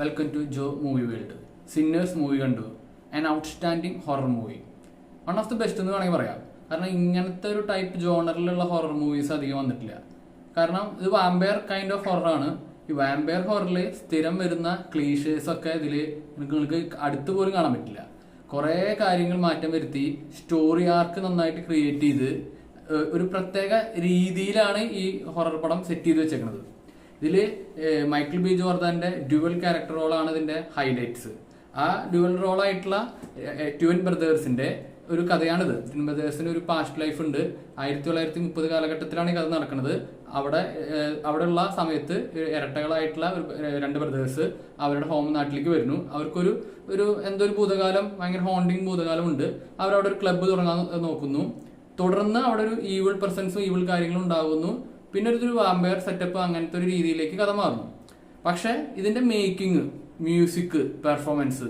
Welcome to Joe movie world. Sinners movie കണ്ടു. An outstanding horror movie, one of the best എന്ന് വേണമെങ്കിൽ പറയാം. കാരണം ഇങ്ങനത്തെ ഒരു ടൈപ്പ് ജോണറിലുള്ള ഹൊറർ മൂവീസ് അധികം വന്നിട്ടില്ല. കാരണം ഇത് വാമ്പയർ കൈൻഡ് ഓഫ് ഹൊററാണ്. ഈ വാമ്പയർ ഹൊററിൽ സ്ഥിരം വരുന്ന ക്ലീഷേഴ്സ് ഒക്കെ ഇതിൽ നിങ്ങൾക്ക് അടുത്ത് പോലും കാണാൻ പറ്റില്ല. കുറേ കാര്യങ്ങൾ മാറ്റം വരുത്തി സ്റ്റോറി ആർക്ക് നന്നായിട്ട് ക്രിയേറ്റ് ചെയ്ത് ഒരു പ്രത്യേക രീതിയിലാണ് ഈ ഹൊറർ പടം സെറ്റ് ചെയ്ത് വെച്ചേക്കുന്നത്. ഇതിൽ മൈക്കിൾ ബി ജോർദാന്റെ ഡ്യുവൽ ക്യാരക്ടർ റോളാണ് ഇതിന്റെ ഹൈലൈറ്റ്സ്. ആ ഡ്യുവൽ റോളായിട്ടുള്ള ട്വിൻ ബ്രദേഴ്സിന്റെ ഒരു കഥയാണിത്. ട്വിൻ ബ്രദേഴ്സിന് ഒരു പാസ്റ്റ് ലൈഫ് ഉണ്ട്. 1930 കാലഘട്ടത്തിലാണ് ഈ കഥ നടക്കുന്നത്. അവിടെയുള്ള സമയത്ത് ഇരട്ടകളായിട്ടുള്ള രണ്ട് ബ്രദേഴ്സ് അവരുടെ ഹോം നാട്ടിലേക്ക് വരുന്നു. അവർക്കൊരു എന്തോ ഒരു ഭൂതകാലം, ഭയങ്കര ഹോണ്ടിങ് ഭൂതകാലം ഉണ്ട്. അവരവിടെ ഒരു ക്ലബ്ബ് തുടങ്ങാൻ നോക്കുന്നു. തുടർന്ന് അവിടെ ഒരു ഈവിൾ പെർസൺസും ഈവിൾ കാര്യങ്ങളും ഉണ്ടാകുന്നു. പിന്നെ ഒരു വാമ്പയർ സെറ്റപ്പ്, അങ്ങനത്തെ ഒരു രീതിയിലേക്ക് കഥ മാറുന്നു. പക്ഷെ ഇതിന്റെ മേക്കിംഗ്, മ്യൂസിക്, പെർഫോമൻസ്,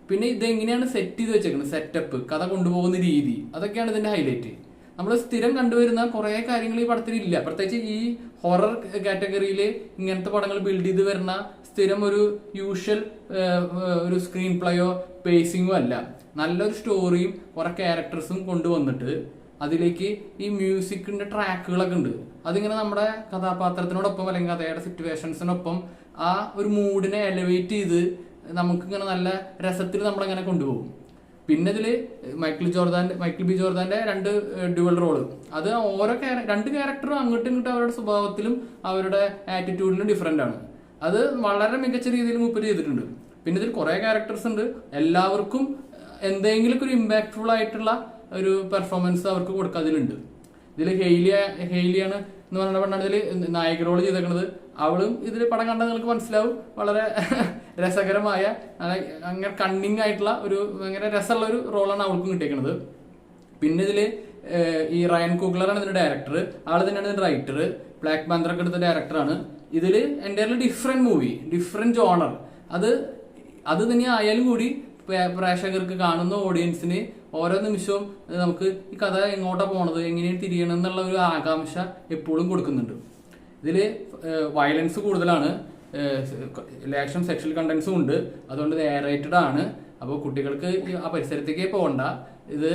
പിന്നെ ഇതെങ്ങനെയാണ് സെറ്റ് ചെയ്ത് വെച്ചേക്കുന്നത്, സെറ്റപ്പ്, കഥ കൊണ്ടുപോകുന്ന രീതി, അതൊക്കെയാണ് ഇതിന്റെ ഹൈലൈറ്റ്. നമ്മൾ സ്ഥിരം കണ്ടുവരുന്ന കുറെ കാര്യങ്ങൾ ഈ പടത്തിൽ ഇല്ല. പ്രത്യേകിച്ച് ഈ ഹൊറർ കാറ്റഗറിയിൽ ഇങ്ങനത്തെ പടങ്ങൾ ബിൽഡ് ചെയ്ത് വരുന്ന സ്ഥിരം ഒരു യൂഷ്വൽ ഒരു സ്ക്രീൻ പ്ലേയോ പേസിങ്ങോ അല്ല. നല്ലൊരു സ്റ്റോറിയും കുറെ ക്യാരക്ടേഴ്സും കൊണ്ടുവന്നിട്ട് അതിലേക്ക് ഈ മ്യൂസിക്കിന്റെ ട്രാക്കുകളൊക്കെ ഉണ്ട്. അതിങ്ങനെ നമ്മുടെ കഥാപാത്രത്തിനോടൊപ്പം അല്ലെങ്കിൽ കഥയുടെ സിറ്റുവേഷൻസിനൊപ്പം ആ ഒരു മൂഡിനെ എലവേറ്റ് ചെയ്ത് നമുക്കിങ്ങനെ നല്ല രസത്തിൽ നമ്മളങ്ങനെ കൊണ്ടുപോകും. പിന്നെ ഇതില് മൈക്കിൾ ബി ജോർദാന്റെ രണ്ട് ഡ്യുവൽ റോള്, അത് ഓരോ രണ്ട് ക്യാരക്ടറും അങ്ങോട്ടും ഇങ്ങോട്ടും അവരുടെ സ്വഭാവത്തിലും അവരുടെ ആറ്റിറ്റ്യൂഡിലും ഡിഫറെന്റ് ആണ്. അത് വളരെ മികച്ച രീതിയിൽ മൂപ്പര് ചെയ്തിട്ടുണ്ട്. പിന്നെ ഇതിൽ കുറെ ക്യാരക്ടേഴ്സ് ഉണ്ട്. എല്ലാവർക്കും എന്തെങ്കിലും ഒരു ഇമ്പാക്ട്ഫുൾ ആയിട്ടുള്ള ഒരു പെർഫോമൻസ് അവർക്ക് കൊടുക്കാതിലുണ്ട്. ഇതിൽ ഹെയ്ലിയാണ് എന്ന് പറഞ്ഞ പെണ്ണാണ് ഇതിൽ നായിക റോള് ചെയ്തേക്കുന്നത്. അവളും ഇതിൽ പടം കണ്ടാൽ നിങ്ങൾക്ക് മനസ്സിലാവും, വളരെ രസകരമായ, അങ്ങനെ കണ്ണിങ് ആയിട്ടുള്ള ഒരു ഭയങ്കര രസമുള്ള ഒരു റോളാണ് അവൾക്കും കിട്ടിയേക്കുന്നത്. പിന്നെ ഇതില് ഈ റയൻ കുഗ്ലറാണ് ഇതിന്റെ ഡയറക്ടർ. ആള് തന്നെയാണ് ഇതിന്റെ റൈറ്റർ. ബ്ലാക്ക് പാന്തറൊക്കെ എടുത്ത ഡയറക്ടറാണ്. ഇതില് entirely different movie, different genre. അത് തന്നെ ആയാലും കൂടി പ്രേക്ഷകർക്ക്, കാണുന്ന ഓഡിയൻസിന് ഓരോ നിമിഷവും നമുക്ക് ഈ കഥ എങ്ങോട്ടാ പോണത്, എങ്ങനെയാണ് തിരിയണം എന്നുള്ള ഒരു ആകാംക്ഷ എപ്പോഴും കൊടുക്കുന്നുണ്ട്. ഇതില് വയലൻസ് കൂടുതലാണ്, ആക്ഷൻ സെക്ഷൽ കണ്ടന്റ്സും ഉണ്ട്. അതുകൊണ്ട് റേറ്റഡ് ആണ്. അപ്പോൾ കുട്ടികൾക്ക് ആ പരിസരത്തേക്കേ പോകണ്ട. ഇത്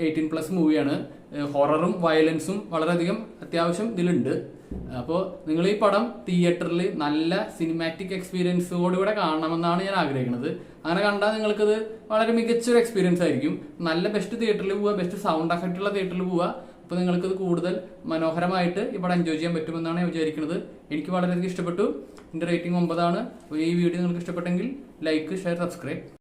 18+ മൂവിയാണ്. ഹൊററും വയലൻസും വളരെയധികം അത്യാവശ്യം ഇതിലുണ്ട്. അപ്പോൾ നിങ്ങൾ ഈ പടം തിയേറ്ററിൽ നല്ല സിനിമാറ്റിക് എക്സ്പീരിയൻസോടുകൂടെ കാണണമെന്നാണ് ഞാൻ ആഗ്രഹിക്കുന്നത്. അങ്ങനെ കണ്ടാൽ നിങ്ങൾക്കത് വളരെ മികച്ചൊരു എക്സ്പീരിയൻസ് ആയിരിക്കും. നല്ല ബെസ്റ്റ് തിയേറ്ററിൽ പോവുക, ബെസ്റ്റ് സൗണ്ട് എഫക്റ്റ് ഉള്ള തിയേറ്ററിൽ പോവുക. അപ്പോൾ നിങ്ങൾക്കത് കൂടുതൽ മനോഹരമായിട്ട് ഈ പടം എൻജോയ് ചെയ്യാൻ പറ്റുമെന്നാണ് ഞാൻ വിചാരിക്കുന്നത്. എനിക്ക് വളരെയധികം ഇഷ്ടപ്പെട്ടു. എൻ്റെ റേറ്റിംഗ് 9 ആണ്. ഈ വീഡിയോ നിങ്ങൾക്ക് ഇഷ്ടപ്പെട്ടെങ്കിൽ ലൈക്ക്, ഷെയർ, സബ്സ്ക്രൈബ്.